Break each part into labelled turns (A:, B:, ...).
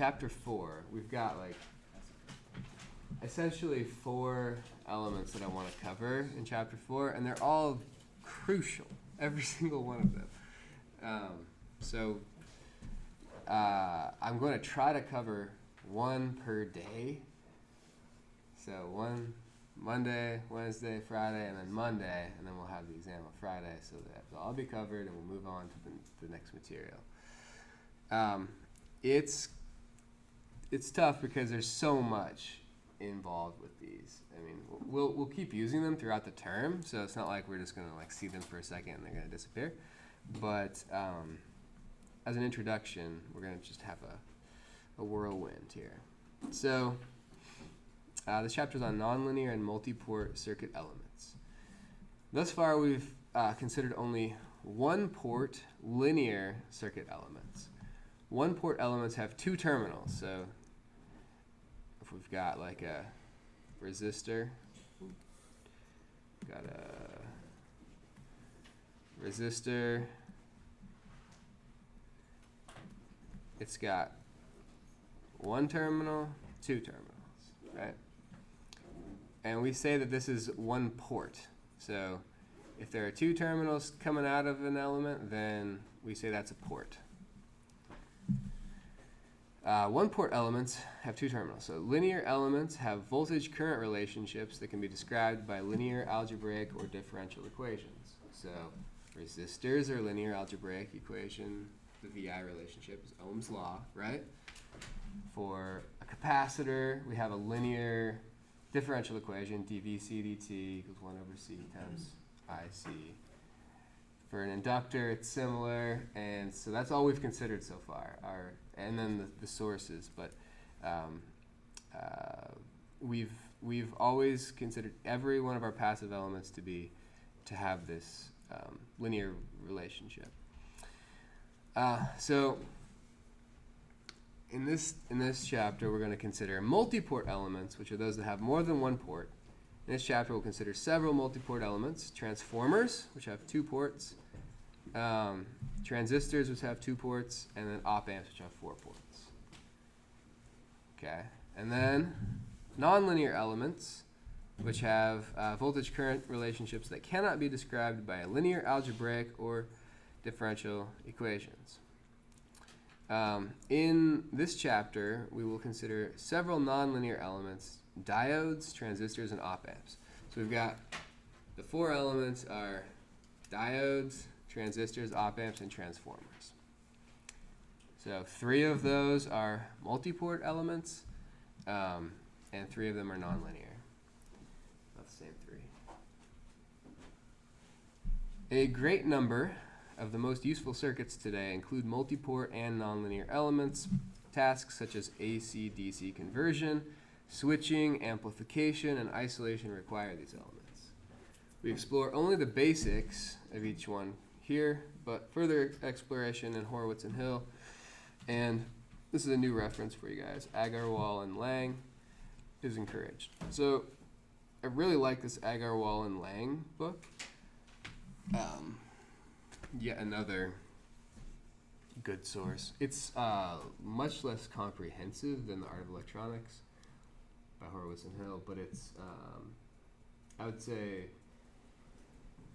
A: chapter 4, we've got like essentially 4 elements that I want to cover in chapter 4, and they're all crucial, every single one of them. I'm going to try to cover one per day. So one Monday, Wednesday, Friday, and then Monday, and then we'll have the exam on Friday, so that they'll all be covered, and we'll move on to the next material. It's tough because there's so much involved with these. I mean, we'll keep using them throughout the term, so it's not like we're just going to like see them for a second and they're going to disappear. But as an introduction, we're going to just have a whirlwind here. So this chapter is on nonlinear and multi-port circuit elements. Thus far, we've considered only one-port linear circuit elements. One-port elements have 2 terminals. So if we've got like a resistor, got a resistor, it's got 1 terminal, 2 terminals, right? And we say that this is one port. So if there are 2 terminals coming out of an element, then we say that's a port. One-port elements have 2 terminals. So linear elements have voltage-current relationships that can be described by linear algebraic or differential equations. So resistors are linear algebraic equation. The VI relationship is Ohm's law, right? For a capacitor, we have a linear differential equation, dVc dt equals 1 over C times IC. For an inductor, it's similar, and so that's all we've considered so far. And then the sources, but we've always considered every one of our passive elements to have this linear relationship. So in this chapter, we're going to consider multi-port elements, which are those that have more than one port. In this chapter, we'll consider several multi-port elements: transformers, which have 2 ports, transistors, which have 2 ports, and then op-amps, which have 4 ports. Okay, and then nonlinear elements, which have voltage-current relationships that cannot be described by linear algebraic or differential equations. In this chapter, we will consider several nonlinear elements: diodes, transistors, and op-amps. So we've got the 4 elements are diodes, transistors, op-amps, and transformers. So 3 of those are multi-port elements, and 3 of them are nonlinear. Not the same 3. A great number of the most useful circuits today include multi-port and nonlinear elements. Tasks such as AC-DC conversion, switching, amplification, and isolation require these elements. We explore only the basics of each one here, but further exploration in Horowitz and Hill, and this is a new reference for you guys, Agarwal and Lang, is encouraged. So I really like this Agarwal and Lang book. Yet another good source. It's much less comprehensive than The Art of Electronics by Horowitz and Hill, but it's, I would say,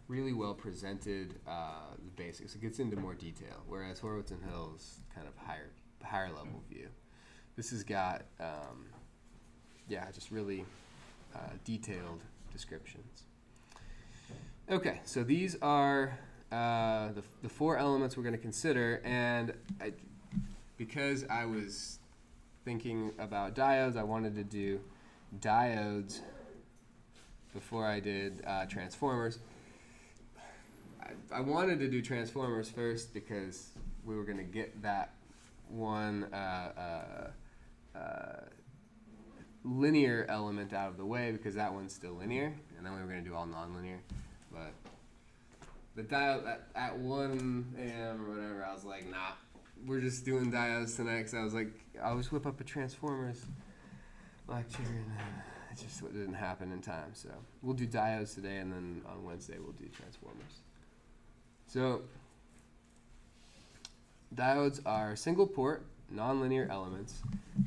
A: really well presented, the basics. It gets into more detail, whereas Horowitz and Hill's kind of higher level view. This has got, just really detailed descriptions. Okay, so these are the 4 elements we're going to consider, and because I was thinking about diodes, I wanted to do diodes before I did transformers. I wanted to do transformers first because we were going to get that one linear element out of the way, because that one's still linear, and then we were going to do all nonlinear. But the diode at 1 a.m. or whatever, I was like, nah, we're just doing diodes tonight, because I was like, I always whip up a transformers lecture, and it just didn't happen in time. So we'll do diodes today, and then on Wednesday we'll do transformers. So diodes are single port nonlinear elements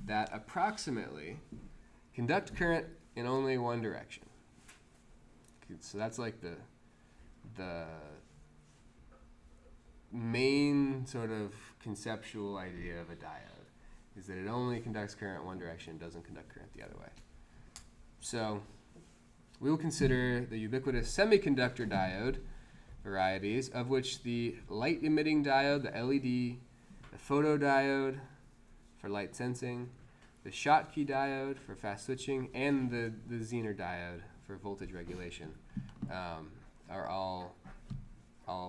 A: that approximately conduct current in only one direction. So that's like the main sort of conceptual idea of a diode, is that it only conducts current one direction, doesn't conduct current the other way. So we will consider the ubiquitous semiconductor diode varieties, of which the light-emitting diode, the LED, the photodiode for light sensing, the Schottky diode for fast switching, and the Zener diode for voltage regulation are all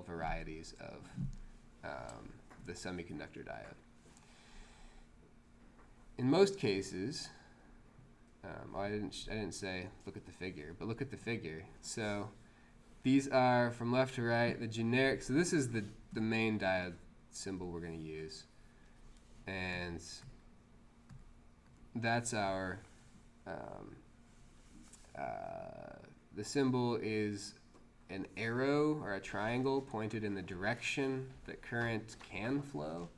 A: varieties of the semiconductor diode. In most cases, I didn't say look at the figure, but look at the figure. So these are from left to right, the generic. So this is the main diode symbol we're going to use, and that's our the symbol is an arrow or a triangle pointed in the direction that current can flow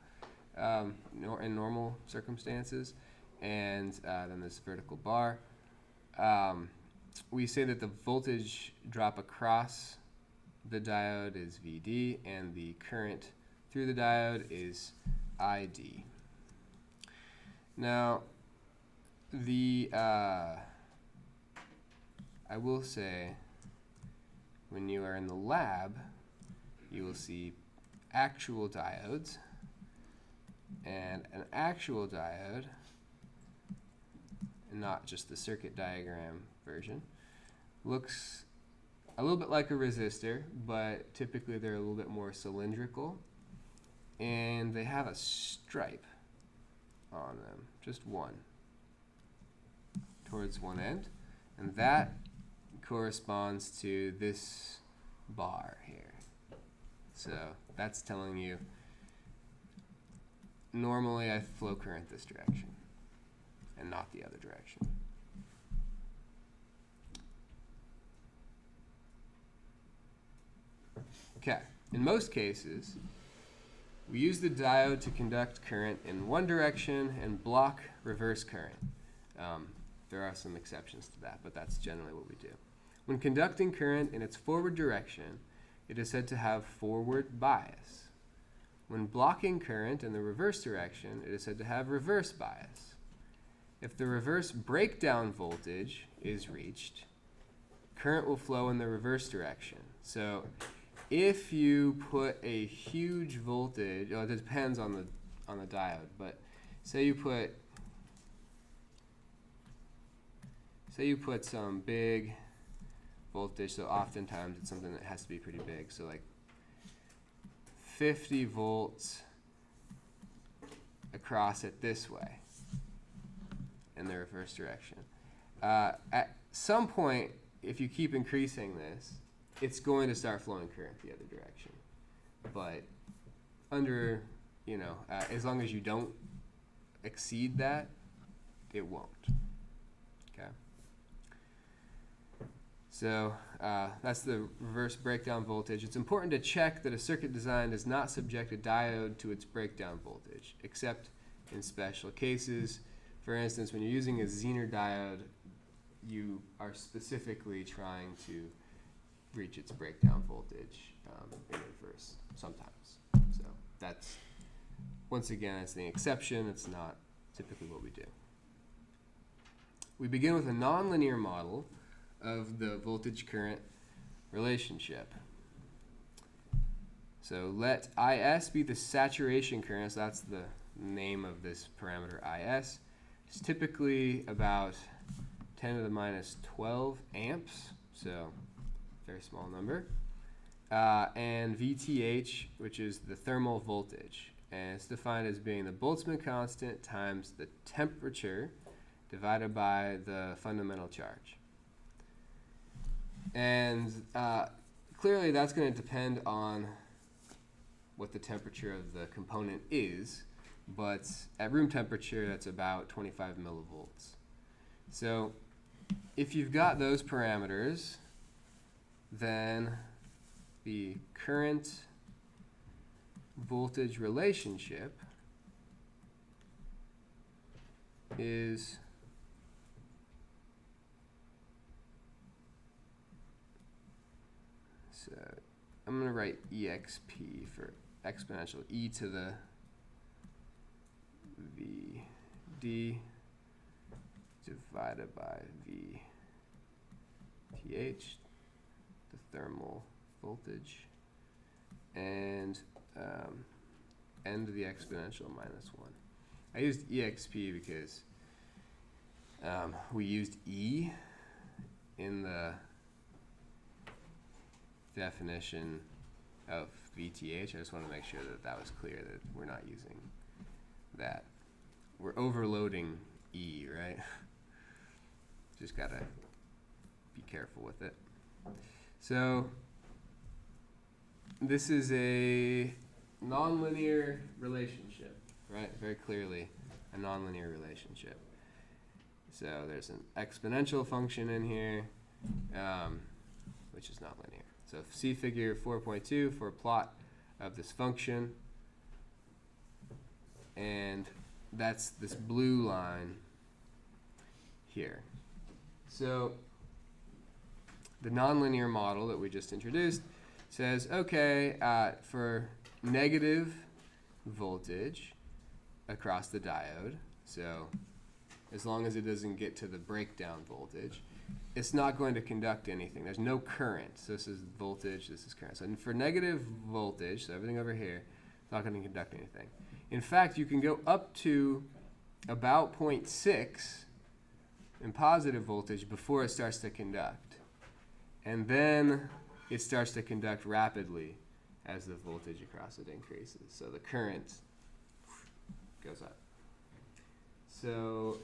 A: in normal circumstances, and then this vertical bar. We say that the voltage drop across the diode is VD, and the current through the diode is ID. Now, I will say, when you are in the lab, you will see actual diodes, and an actual diode, not just the circuit diagram version, looks a little bit like a resistor, but typically they're a little bit more cylindrical, and they have a stripe on them, just one, towards one end, and that corresponds to this bar here. So that's telling you normally I flow current this direction and not the other direction. Okay, in most cases, we use the diode to conduct current in one direction and block reverse current. There are some exceptions to that, but that's generally what we do. When conducting current in its forward direction, it is said to have forward bias. When blocking current in the reverse direction, it is said to have reverse bias. If the reverse breakdown voltage is reached, current will flow in the reverse direction. So if you put a huge voltage, well, it depends on the diode, but say you put some big voltage, so oftentimes it's something that has to be pretty big, so like 50 volts across it this way in the reverse direction. At some point, if you keep increasing this, it's going to start flowing current the other direction. But under, as long as you don't exceed that, it won't. Okay. So that's the reverse breakdown voltage. It's important to check that a circuit design does not subject a diode to its breakdown voltage, except in special cases. For instance, when you're using a Zener diode, you are specifically trying to reach its breakdown voltage in reverse sometimes. So that's, once again, it's the exception. It's not typically what we do. We begin with a nonlinear model of the voltage-current relationship. So let IS be the saturation current, so that's the name of this parameter IS. It's typically about 10 to the minus 12 amps, so very small number. And VTH, which is the thermal voltage. And it's defined as being the Boltzmann constant times the temperature divided by the fundamental charge. And clearly that's going to depend on what the temperature of the component is, but at room temperature that's about 25 millivolts. So if you've got those parameters, then the current voltage relationship is so I'm going to write exp for exponential e to the VD divided by VTH, the thermal voltage, and end of the exponential minus 1. I used exp because we used E in the definition of VTH. I just want to make sure that that was clear, that we're not using that. We're overloading E, right? Just got to be careful with it. So this is a nonlinear relationship, right? Very clearly a nonlinear relationship. So there's an exponential function in here, which is not linear. So see figure 4.2 for a plot of this function. And that's this blue line here. So the nonlinear model that we just introduced says, okay, for negative voltage across the diode, so as long as it doesn't get to the breakdown voltage, it's not going to conduct anything. There's no current. So this is voltage, this is current. So for negative voltage, so everything over here, it's not going to conduct anything. In fact, you can go up to about 0.6 in positive voltage before it starts to conduct. And then it starts to conduct rapidly as the voltage across it increases. So the current goes up. So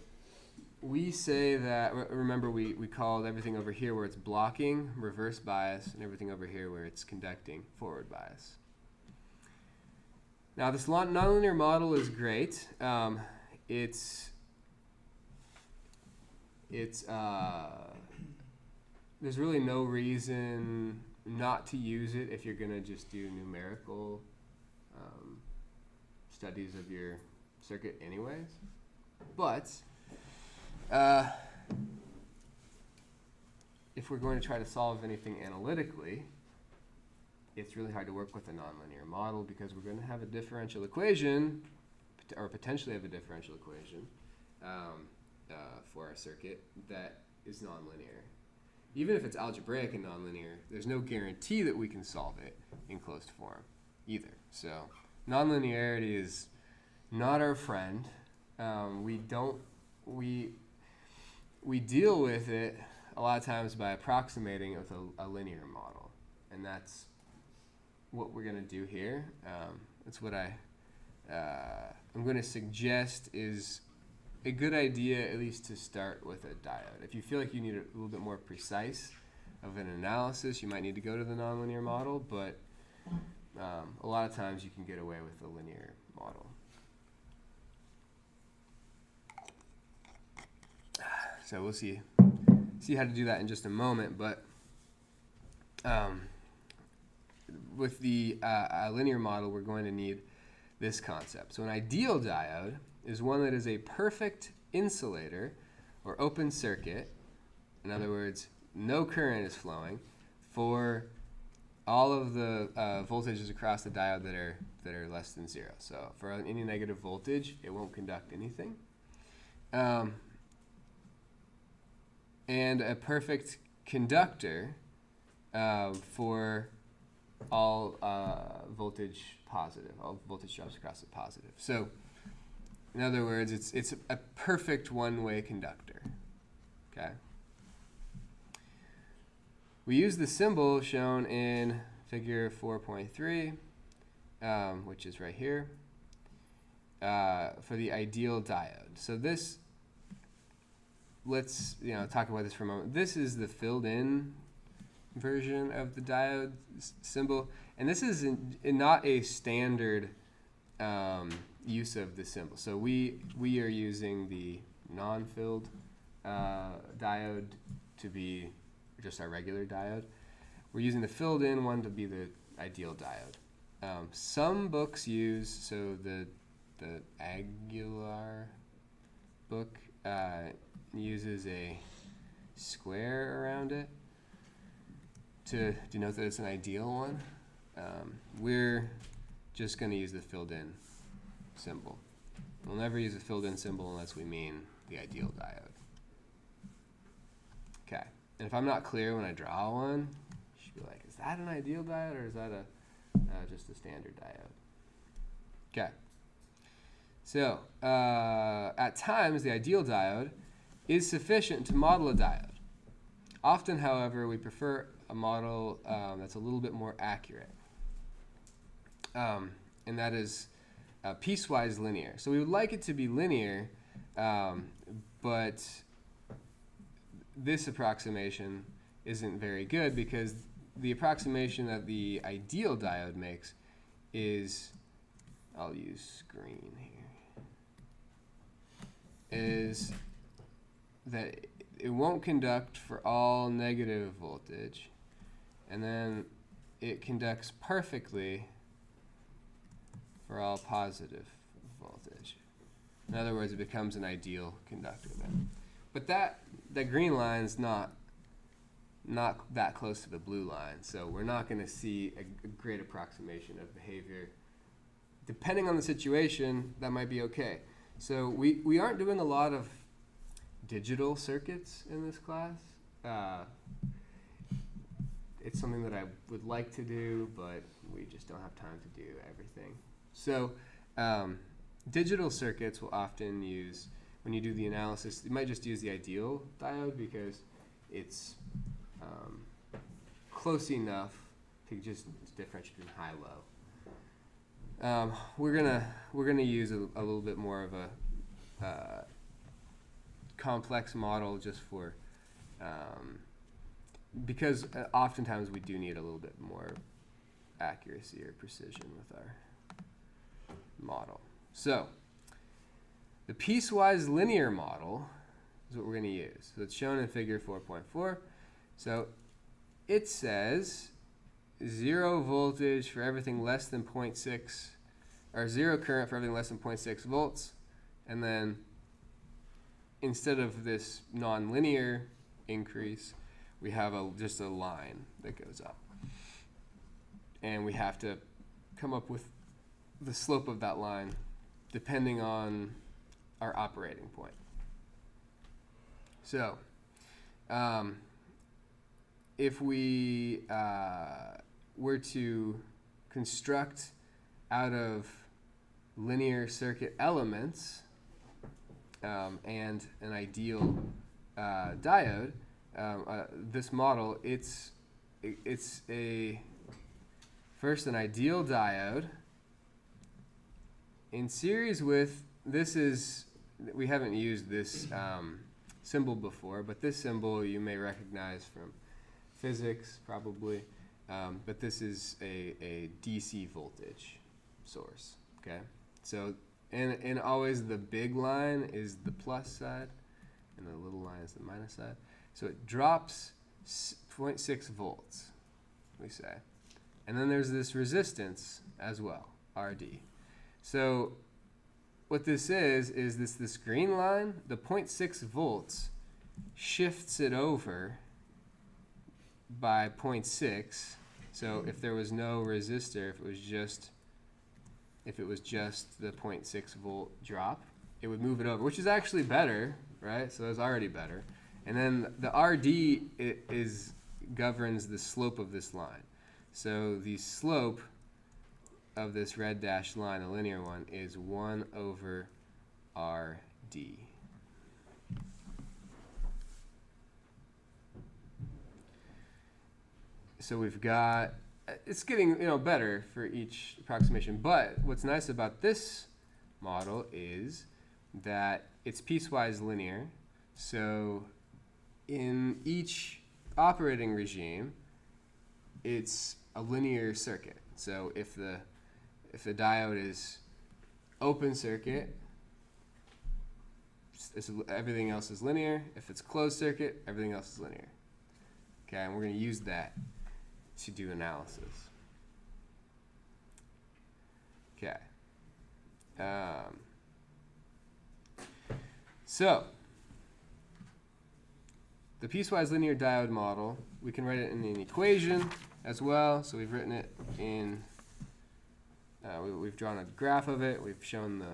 A: we say that, remember we called everything over here where it's blocking, reverse bias, and everything over here where it's conducting, forward bias. Now this nonlinear model is great. There's really no reason not to use it if you're going to just do numerical studies of your circuit anyways. But if we're going to try to solve anything analytically, it's really hard to work with a nonlinear model because we're going to have a differential equation, or potentially have a differential equation for our circuit that is nonlinear. Even if it's algebraic and nonlinear, there's no guarantee that we can solve it in closed form either. So nonlinearity is not our friend. We deal with it a lot of times by approximating it with a linear model, and that's what we're going to do here. That's what I'm going to suggest is a good idea, at least to start with a diode. If you feel like you need a little bit more precise of an analysis, you might need to go to the nonlinear model, but a lot of times you can get away with the linear model. So we'll see how to do that in just a moment, but with the linear model, we're going to need this concept. So an ideal diode is one that is a perfect insulator or open circuit. In other words, no current is flowing for all of the voltages across the diode that are less than 0. So for any negative voltage, it won't conduct anything. And a perfect conductor for all voltage positive, all voltage drops across it positive. So in other words, it's a perfect one-way conductor. Okay. We use the symbol shown in figure 4.3, which is right here, for the ideal diode. So this, let's talk about this for a moment. This is the filled-in version of the diode symbol, and this is not a standard use of the symbol. So we are using the non-filled diode to be just our regular diode. We're using the filled-in one to be the ideal diode. Some books use the Aguilar book uses a square around it to denote that it's an ideal one. We're just going to use the filled in symbol. We'll never use a filled in symbol unless we mean the ideal diode. Okay, and if I'm not clear when I draw one, you should be like, is that an ideal diode or is that just a standard diode? Okay, so at times the ideal diode is sufficient to model a diode. Often, however, we prefer a model that's a little bit more accurate, and that is piecewise linear. So we would like it to be linear, but this approximation isn't very good because the approximation that the ideal diode makes is, I'll use green here, is that it won't conduct for all negative voltage, and then it conducts perfectly for all positive voltage. In other words, it becomes an ideal conductor then. But that green line is not that close to the blue line, so we're not going to see a great approximation of behavior. Depending on the situation, that might be okay. So we aren't doing a lot of digital circuits in this class. It's something that I would like to do, but we just don't have time to do everything. So digital circuits will often use, when you do the analysis, you might just use the ideal diode because it's close enough to just differentiate between high-low. We're gonna use a little bit more of a complex model just for because oftentimes we do need a little bit more accuracy or precision with our model. So the piecewise linear model is what we're going to use. So it's shown in figure 4.4. So it says 0 voltage for everything less than 0.6, or 0 current for everything less than 0.6 volts, and then instead of this nonlinear increase, we have just a line that goes up. And we have to come up with the slope of that line depending on our operating point. So if we were to construct out of linear circuit elements and an ideal diode, this model, it's first an ideal diode in series with, we haven't used this symbol before, but this symbol you may recognize from physics probably, but this is a DC voltage source, okay? So, and always the big line is the plus side, and the little line is the minus side. So it drops 0.6 volts, we say. And then there's this resistance as well, RD. So what this is this green line, the 0.6 volts shifts it over by 0.6. So if there was no resistor, if it was just the 0.6 volt drop, it would move it over, which is actually better, right? So that's already better. And then the RD governs the slope of this line. So the slope of this red dashed line, the linear one, is 1 over RD. So we've got, it's getting better for each approximation, but what's nice about this model is that it's piecewise linear. So in each operating regime, it's a linear circuit. So if the diode is open circuit, everything else is linear. If it's closed circuit, everything else is linear. Okay, and we're going to use that to do analysis. Okay. So the piecewise linear diode model, we can write it in an equation as well. So we've written it in, we've drawn a graph of it. We've shown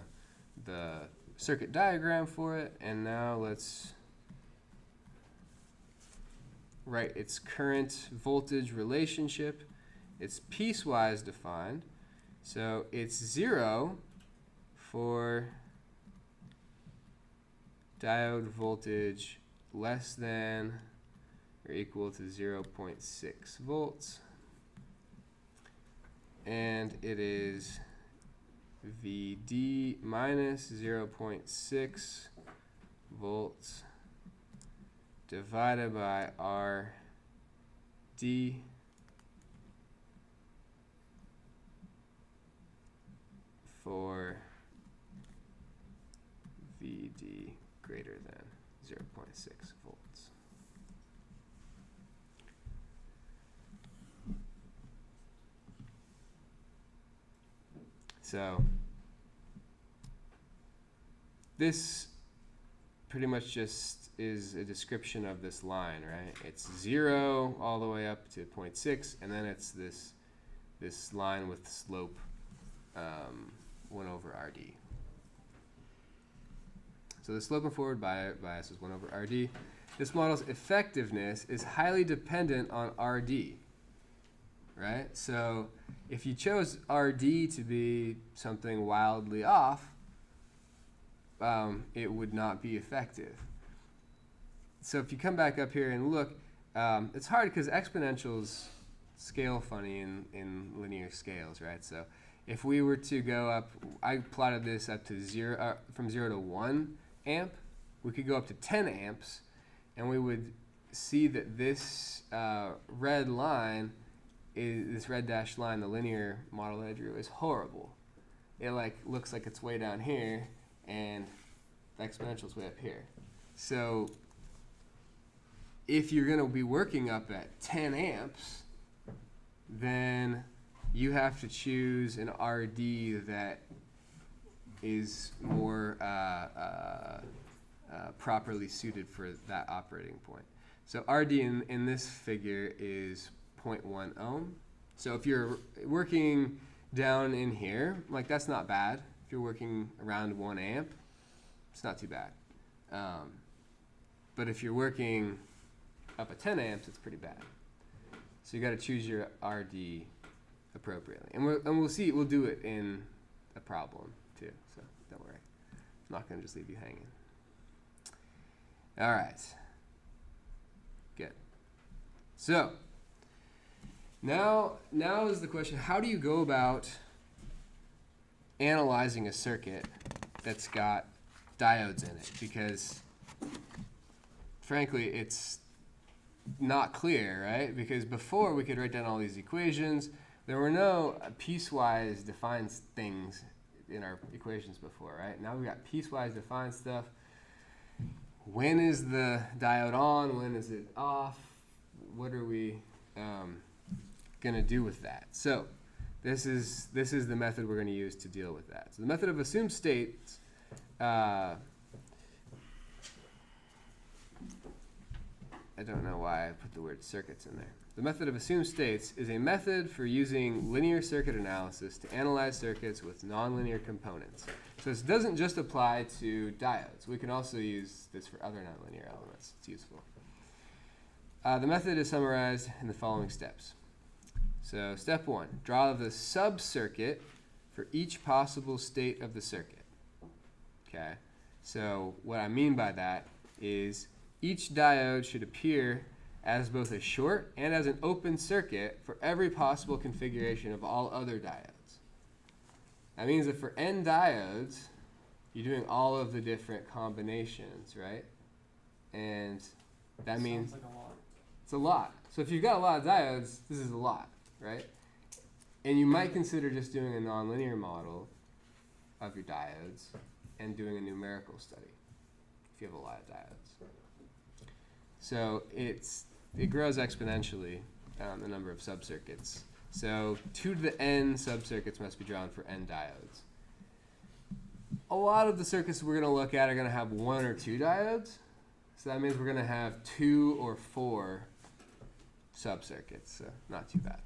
A: the circuit diagram for it. And now let's write its current voltage relationship. It's piecewise defined. So it's 0 for diode voltage less than or equal to 0.6 volts. And it is VD minus 0.6 volts divided by RD for VD greater than 0.6 volts. So this pretty much just is a description of this line, right? It's 0 all the way up to 0.6, and then it's this line with slope 1 over RD. So the slope and forward bias is 1 over RD. This model's effectiveness is highly dependent on RD, right? So if you chose RD to be something wildly off, it would not be effective. So if you come back up here and look, it's hard because exponentials scale funny in linear scales, right? So if we were to go up, I plotted this up to from 0 to 1 amp, we could go up to 10 amps, and we would see that this red line, this red dashed line, the linear model that I drew, is horrible. It looks like it's way down here, and the exponential is way up here. So if you're going to be working up at 10 amps, then you have to choose an RD that is more properly suited for that operating point. So RD in this figure is 0.1 ohm. So if you're working down in here, that's not bad. If you're working around 1 amp, it's not too bad. But if you're working up at 10 amps, it's pretty bad. So you got to choose your RD appropriately. And we'll see, we'll do it in a problem too, so don't worry. I'm not going to just leave you hanging. All right. Good. So now is the question, how do you go about analyzing a circuit that's got diodes in it? Because frankly, it's not clear, right? Because before we could write down all these equations. There were no piecewise defined things in our equations before, right? Now we've got piecewise defined stuff. When is the diode on? When is it off? What are we going to do with that? So this is the method we're going to use to deal with that. So the method of assumed states, I don't know why I put the word circuits in there. The method of assumed states is a method for using linear circuit analysis to analyze circuits with nonlinear components. So this doesn't just apply to diodes. We can also use this for other nonlinear elements. It's useful. The method is summarized in the following steps. So step 1, draw the subcircuit for each possible state of the circuit. Okay. So what I mean by that is each diode should appear as both a short and as an open circuit for every possible configuration of all other diodes. That means that for n diodes, you're doing all of the different combinations, right? And that means
B: sounds like a lot.
A: It's a lot. So if you've got a lot of diodes, this is a lot, right? And you might consider just doing a nonlinear model of your diodes and doing a numerical study if you have a lot of diodes. So it grows exponentially, the number of subcircuits. So 2 to the n subcircuits must be drawn for n diodes. a lot of the circuits we're going to look at are going to have 1 or 2 diodes. So that means we're going to have 2 or 4 subcircuits, so not too bad.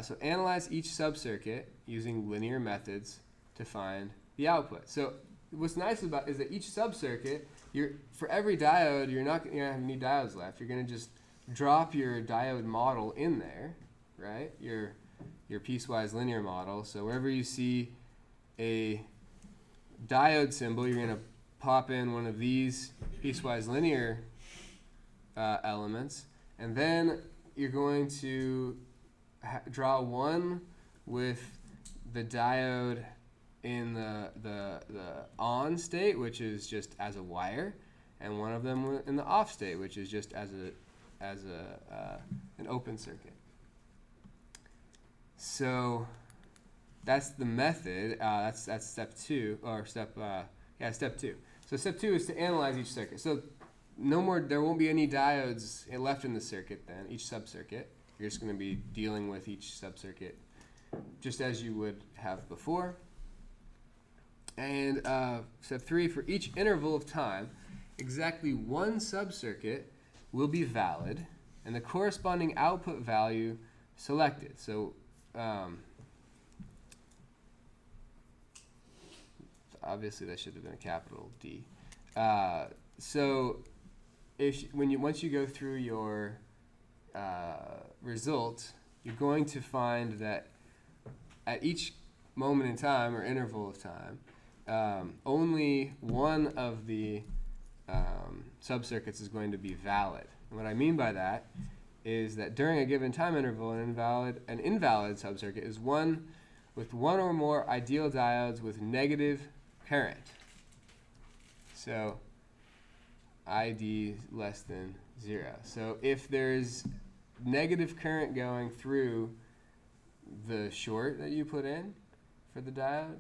A: So analyze each subcircuit using linear methods to find the output. So what's nice about is that each subcircuit, for every diode, you're not going to have any diodes left. You're going to just drop your diode model in there, right? Your piecewise linear model. So wherever you see a diode symbol, you're going to pop in one of these piecewise linear elements, and then you're going to draw one with the diode in the on state, which is just as a wire, and one of them in the off state, which is just as an open circuit. So that's the method. That's step 2, or step 2. So step 2 is to analyze each circuit. So there won't be any diodes left in the circuit then, each subcircuit. You're just going to be dealing with each subcircuit just as you would have before. And step 3, for each interval of time, exactly one subcircuit will be valid and the corresponding output value selected. So obviously that should have been a capital D. So once you go through your result, you're going to find that at each moment in time or interval of time, only one of the subcircuits is going to be valid. And what I mean by that is that during a given time interval, an invalid subcircuit is one with one or more ideal diodes with negative current. So ID less than 0. So if there's negative current going through the short that you put in for the diode,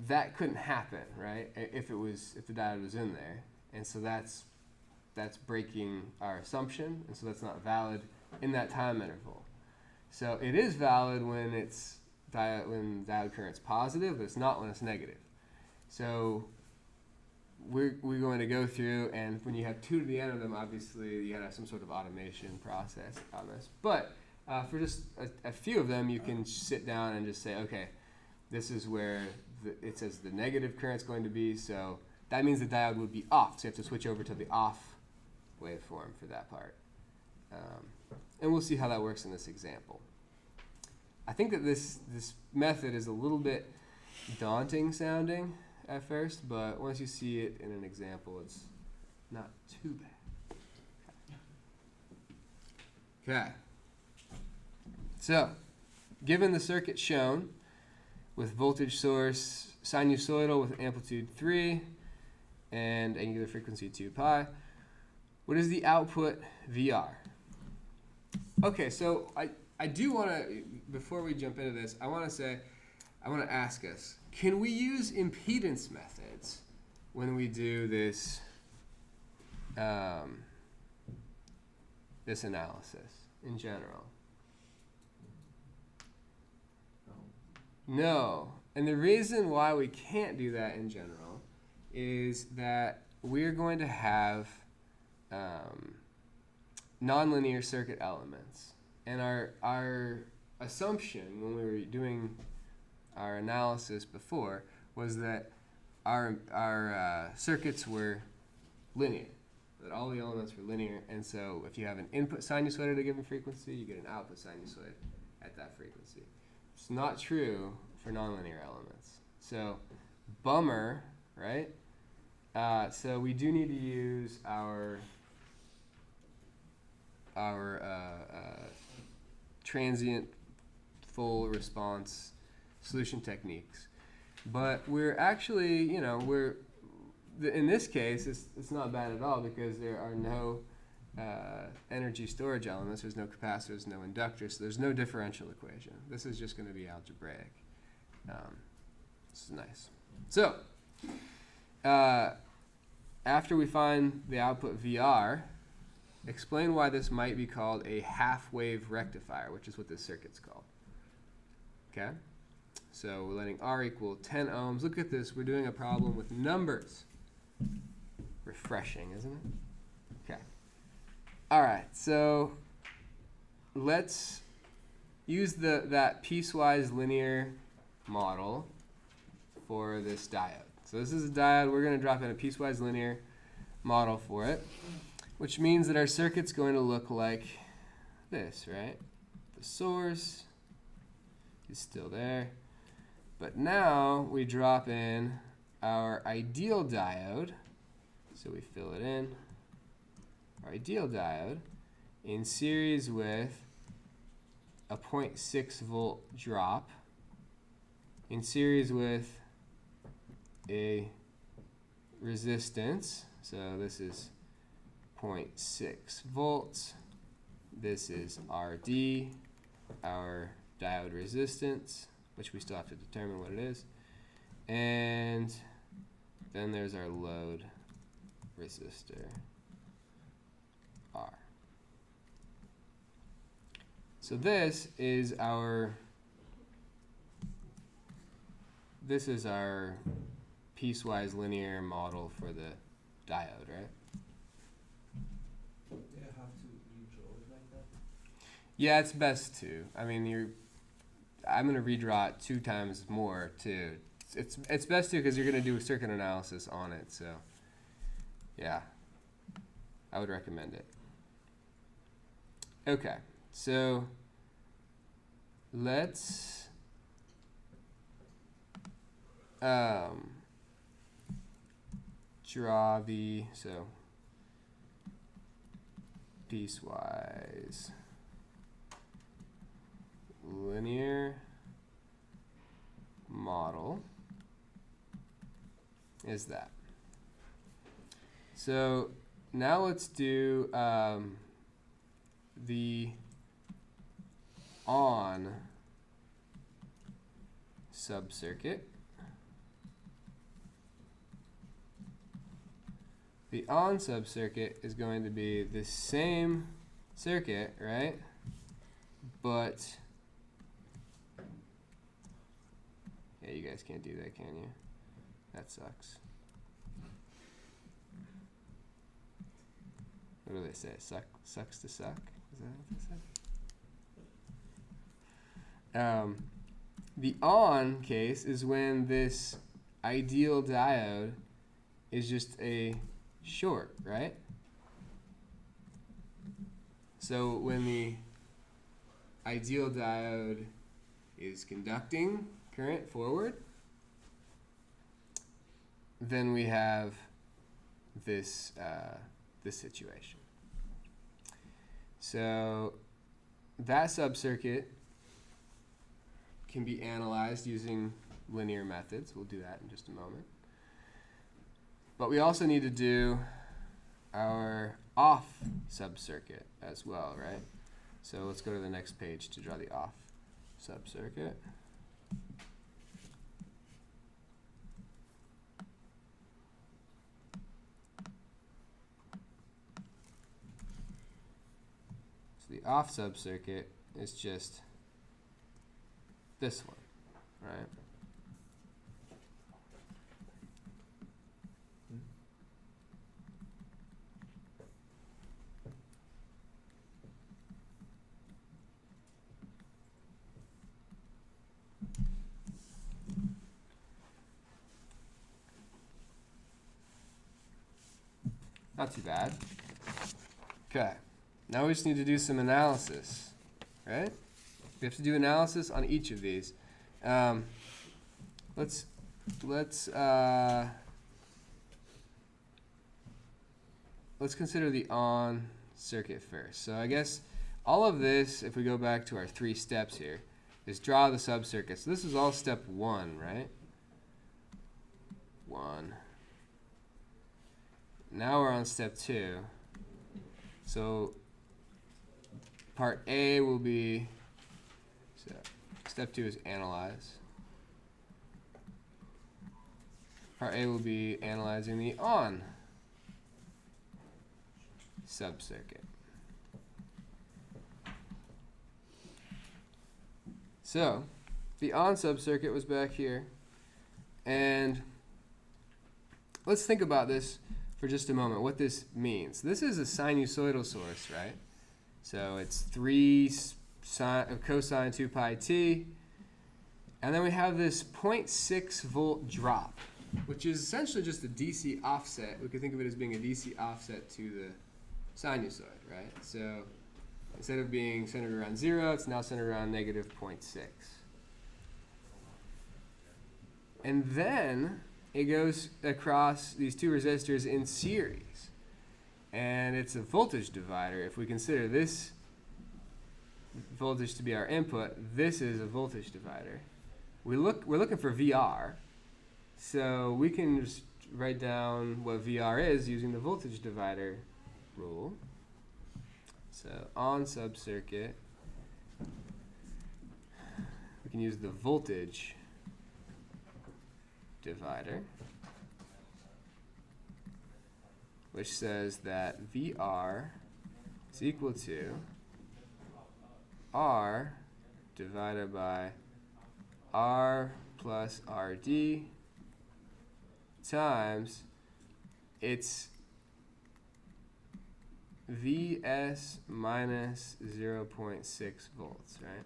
A: that couldn't happen, right? If the diode was in there, and so that's breaking our assumption, and so that's not valid in that time interval. So it is valid when when diode current's positive, but it's not when it's negative. So we're going to go through, and when you have 2 to the end of them, obviously you gotta have some sort of automation process on this. But for just a few of them, you can sit down and just say, okay, this is where it says the negative current's going to be, so that means the diode would be off. So you have to switch over to the off waveform for that part. And we'll see how that works in this example. I think that this method is a little bit daunting sounding at first, but once you see it in an example, it's not too bad. Okay. So, given the circuit shown with voltage source sinusoidal with amplitude 3 and angular frequency 2 pi, what is the output VR? Okay, so I do want to, before we jump into this, I want to ask us, can we use impedance methods when we do this this analysis in general? No. And the reason why we can't do that in general is that we're going to have nonlinear circuit elements. And our assumption when we were doing our analysis before was that our circuits were linear, that all the elements were linear, and so if you have an input sinusoid at a given frequency, you get an output sinusoid at that frequency. It's not true for nonlinear elements. So, bummer, right? So we do need to use our transient full response solution techniques. But we're actually, in this case, it's not bad at all because there are no energy storage elements. There's no capacitors, no inductors, so there's no differential equation. This is just going to be algebraic. This is nice. So, after we find the output VR, explain why this might be called a half-wave rectifier, which is what this circuit's called. Okay? So we're letting R equal 10 ohms. Look at this. We're doing a problem with numbers. Refreshing, isn't it? Okay. All right. So let's use that piecewise linear model for this diode. So this is a diode. We're going to drop in a piecewise linear model for it, which means that our circuit's going to look like this, right? The source is still there. But now we drop in our ideal diode. So we fill it in. Our ideal diode in series with a 0.6 volt drop in series with a resistance. So this is 0.6 volts. This is RD, our diode resistance, which we still have to determine what it is. And then there's our load resistor, R. So this is our piecewise linear model for the diode, right?
B: Do you have to redraw it like that?
A: Yeah, it's best to. I mean, I'm going to redraw it 2 times more too. It's best to because you're going to do a circuit analysis on it. So, yeah, I would recommend it. Okay, so let's draw the piecewise linear model is that. So now let's do the on subcircuit. The on subcircuit is going to be the same circuit, right? But yeah, you guys can't do that, can you? That sucks. What do they say? Sucks to suck? Is that what they say? The on case is when this ideal diode is just a short, right? So when the ideal diode is conducting current forward, then we have this situation. So that subcircuit can be analyzed using linear methods. We'll do that in just a moment. But we also need to do our off subcircuit as well, right? So let's go to the next page to draw the off subcircuit. So the off subcircuit is just this one, right? Not too bad. Okay, now we just need to do some analysis, right? We have to do analysis on each of these. Let's consider the on circuit first. So I guess all of this, if we go back to our 3 steps here, is draw the subcircuit. So this is all step 1, right? 1. Now we're on step 2. So part A will be, so step 2 is analyze. Part A will be analyzing the on subcircuit. So the on subcircuit was back here. And let's think about this for just a moment, what this means. This is a sinusoidal source, right? So it's 3 cosine 2 pi t. And then we have this 0.6 volt drop, which is essentially just a DC offset. We could think of it as being a DC offset to the sinusoid, right? So instead of being centered around 0, it's now centered around negative 0.6. And then it goes across these two resistors in series. And it's a voltage divider. If we consider this voltage to be our input, this is a voltage divider. We're looking for VR. So we can just write down what VR is using the voltage divider rule. So on subcircuit, we can use the voltage divider, which says that VR is equal to R divided by R plus RD times its Vs minus 0.6 volts, right?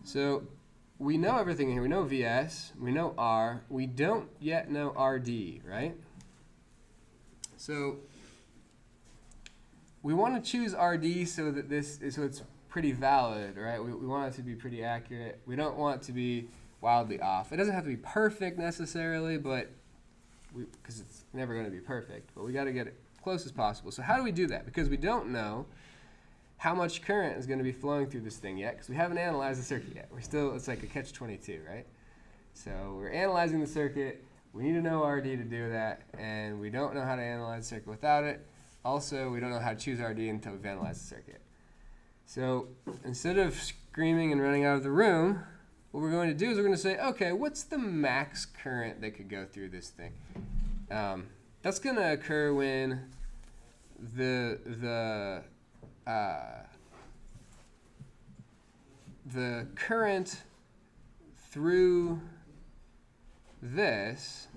A: So we know everything here. We know Vs, we know R, we don't yet know RD, right? So we want to choose RD so that it's pretty valid, right? We want it to be pretty accurate. We don't want it to be wildly off. It doesn't have to be perfect necessarily, but because it's never going to be perfect, but we got to get it close as possible. So how do we do that? Because we don't know how much current is going to be flowing through this thing yet, because we haven't analyzed the circuit yet. It's like a catch-22, right? So we're analyzing the circuit. We need to know RD to do that, and we don't know how to analyze the circuit without it. Also, we don't know how to choose RD until we've analyzed the circuit. So instead of screaming and running out of the room, what we're going to do is we're going to say, okay, what's the max current that could go through this thing? That's going to occur when the current through this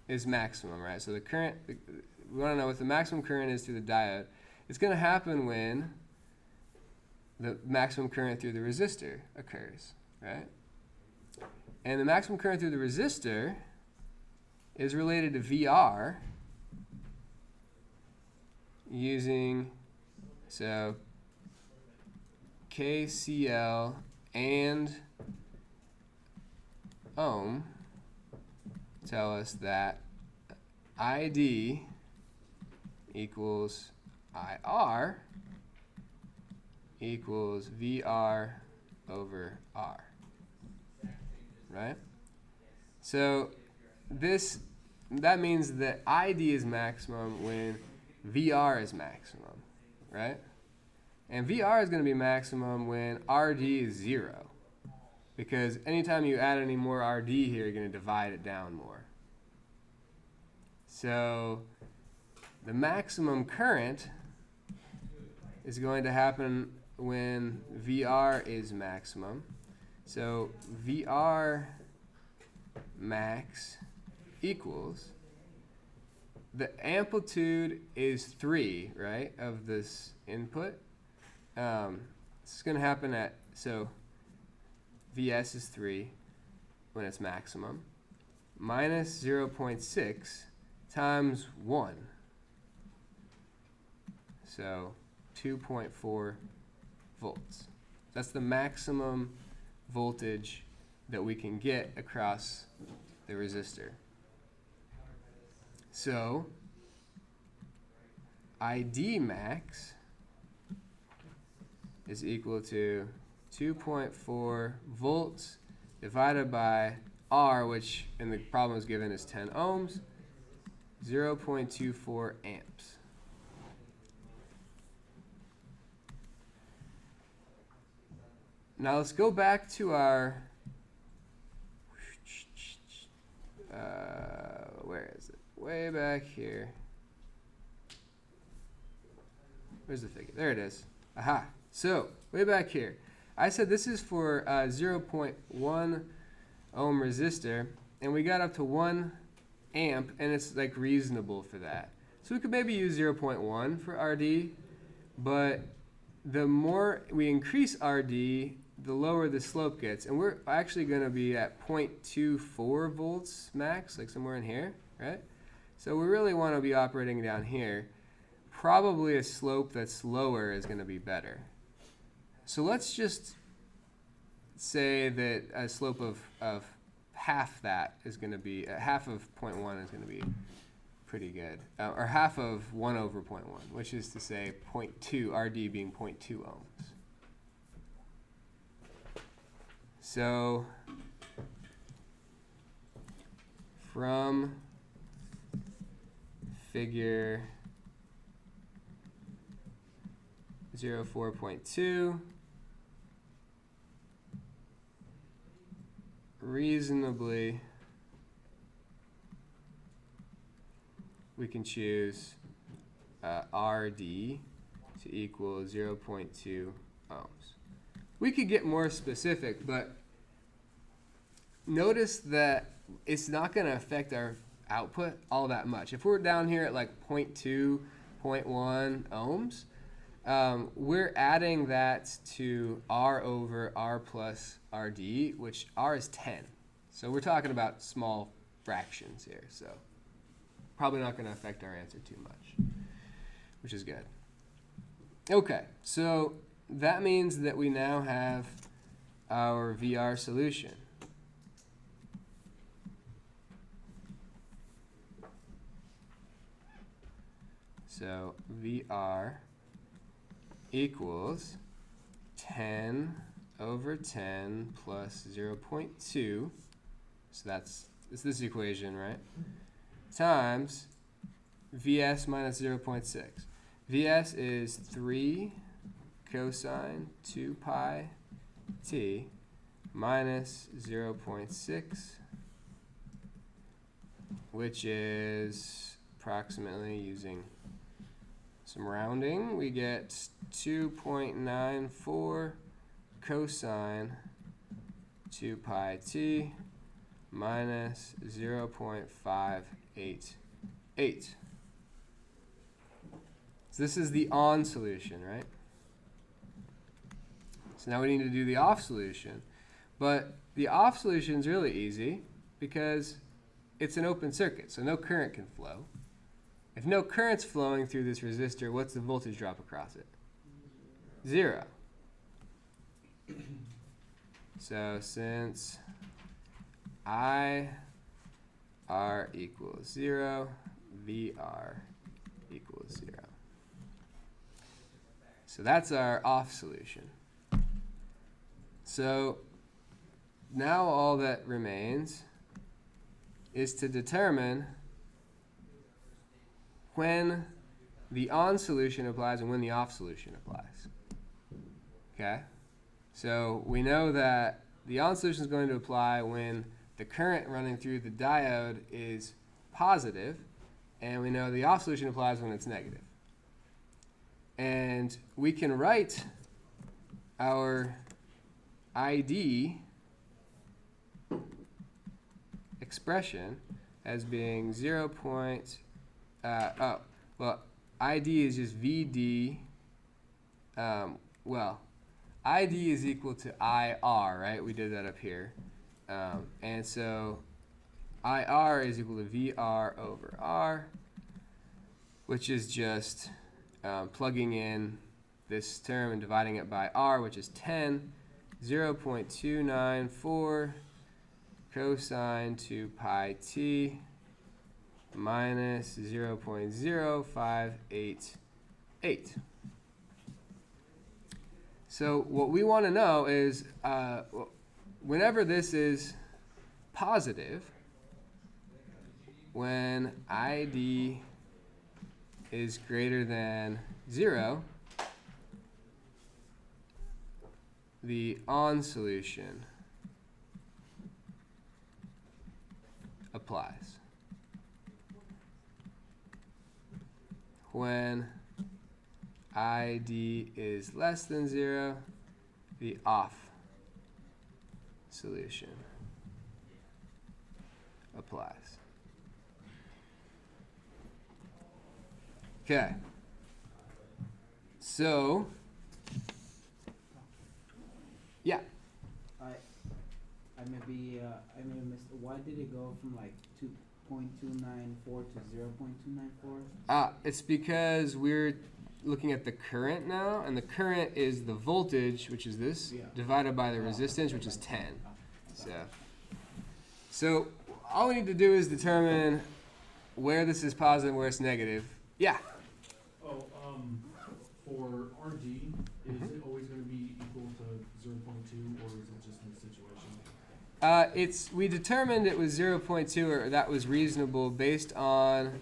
A: is maximum, right? So the current, we want to know what the maximum current is through the diode. It's going to happen when the maximum current through the resistor occurs, right? And the maximum current through the resistor is related to VR using, so KCL and ohm tell us that ID equals IR equals VR over R, right? So that means that ID is maximum when VR is maximum, right? And VR is going to be maximum when RD is 0, because anytime you add any more RD here, you're going to divide it down more. So the maximum current is going to happen when VR is maximum. So VR max equals, the amplitude is 3, right, of this input. This is going to happen at, so Vs is 3 when it's maximum, minus 0.6 times 1. So 2.4 volts. That's the maximum voltage that we can get across the resistor. So ID max is equal to 2.4 volts divided by R, which in the problem is given as 10 ohms, 0.24 amps. Now let's go back to our, where is it? Way back here. Where's the figure? There it is. Aha. So, way back here. I said this is for 0.1 ohm resistor, and we got up to 1 amp, and it's like reasonable for that. So we could maybe use 0.1 for RD, but the more we increase RD, the lower the slope gets. And we're actually going to be at 0.24 volts max, like somewhere in here, right? So we really want to be operating down here. Probably a slope that's lower is going to be better. So let's just say that a slope of half that is going to be, half of 0.1 is going to be pretty good. Or half of 1 over 0.1, which is to say 0.2, RD being 0.2 ohms. So from figure 04.2, reasonably we can choose RD to equal 0.2 ohms. We could get more specific, but notice that it's not going to affect our output all that much. If we're down here at like 0.2, 0.1 ohms, we're adding that to R over R plus RD, which R is 10. So we're talking about small fractions here. So probably not going to affect our answer too much, which is good. Okay, so that means that we now have our VR solution. So VR equals 10 over 10 plus 0.2. So that's this equation, right? Times Vs minus 0.6. Vs is 3 cosine 2 pi t minus 0.6, which is approximately, using some rounding, we get 2.94 cosine 2 pi t minus 0.588. So this is the on solution, right? So now we need to do the off solution. But the off solution is really easy because it's an open circuit, so no current can flow. If no current's flowing through this resistor, what's the voltage drop across it? 0. So since IR equals 0, VR equals 0. So that's our off solution. So now all that remains is to determine when the on solution applies and when the off solution applies. Okay? So we know that the on solution is going to apply when the current running through the diode is positive, and we know the off solution applies when it's negative. And we can write our ID expression as being 0. ID is just VD. ID is equal to IR, right? We did that up here. And so IR is equal to VR over R, which is just plugging in this term and dividing it by R, which is 10, 0.294 cosine 2 pi t minus 0.0588. So what we want to know is whenever this is positive, when ID is greater than 0, the on solution applies. When ID is less than 0, the off solution applies. Okay. So, yeah.
C: I may have missed. Why did it go from like 2.294 to 0.294?
A: It's because we're looking at the current now, and the current is the voltage, which is this, divided by the resistance, which is 10. So all we need to do is determine where this is positive and where it's negative. Yeah.
D: Oh, for RD, is it always going to be equal to 0.2, or is it just in this situation?
A: We determined it was 0.2, or that was reasonable based on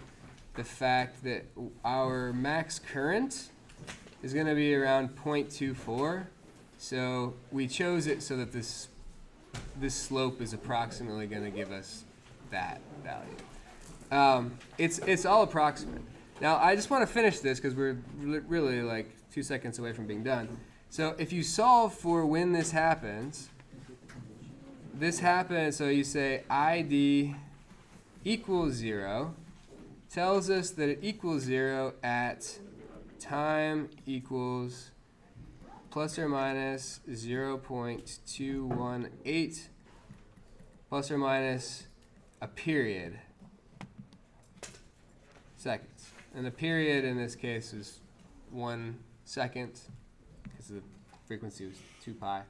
A: the fact that our max current is going to be around 0.24. So we chose it so that this slope is approximately going to give us that value. It's all approximate. Now I just want to finish this because we're really like 2 seconds away from being done. So if you solve for when this happens, so you say ID equals 0, tells us that it equals 0 at time equals plus or minus 0.218 plus or minus a period seconds. And the period in this case is 1 second because the frequency was 2 pi,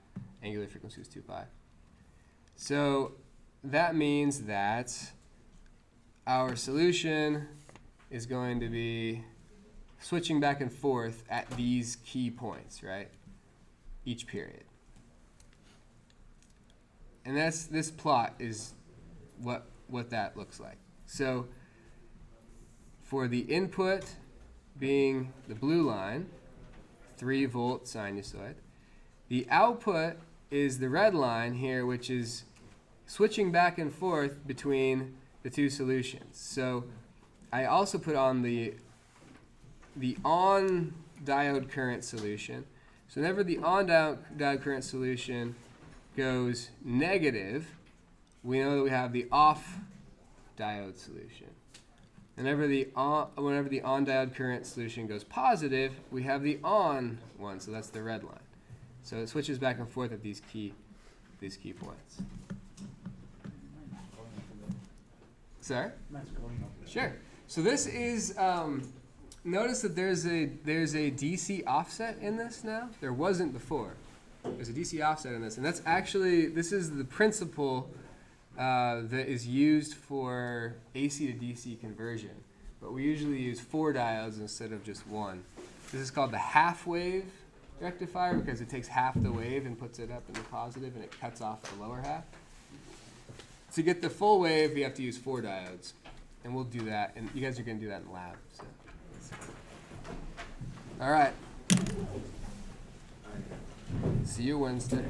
A: angular frequency was 2 pi. So that means that our solution is going to be switching back and forth at these key points, right? Each period. And this plot is what that looks like. So for the input being the blue line, 3-volt sinusoid, the output is the red line here, which is switching back and forth between the two solutions. So I also put on the on diode current solution. So whenever the on diode current solution goes negative, we know that we have the off diode solution. Whenever the on diode current solution goes positive, we have the on one, so that's the red line. So it switches back and forth at these key points. Sorry? Sure. So this is notice that there's a DC offset in this now. There wasn't before. There's a DC offset in this, and that's actually this is the principle that is used for AC to DC conversion. But we usually use 4 diodes instead of just 1. This is called the half wave rectifier because it takes half the wave and puts it up in the positive and it cuts off the lower half. To get the full wave, we have to use 4 diodes. And we'll do that. And you guys are going to do that in lab. So. All right. See you Wednesday.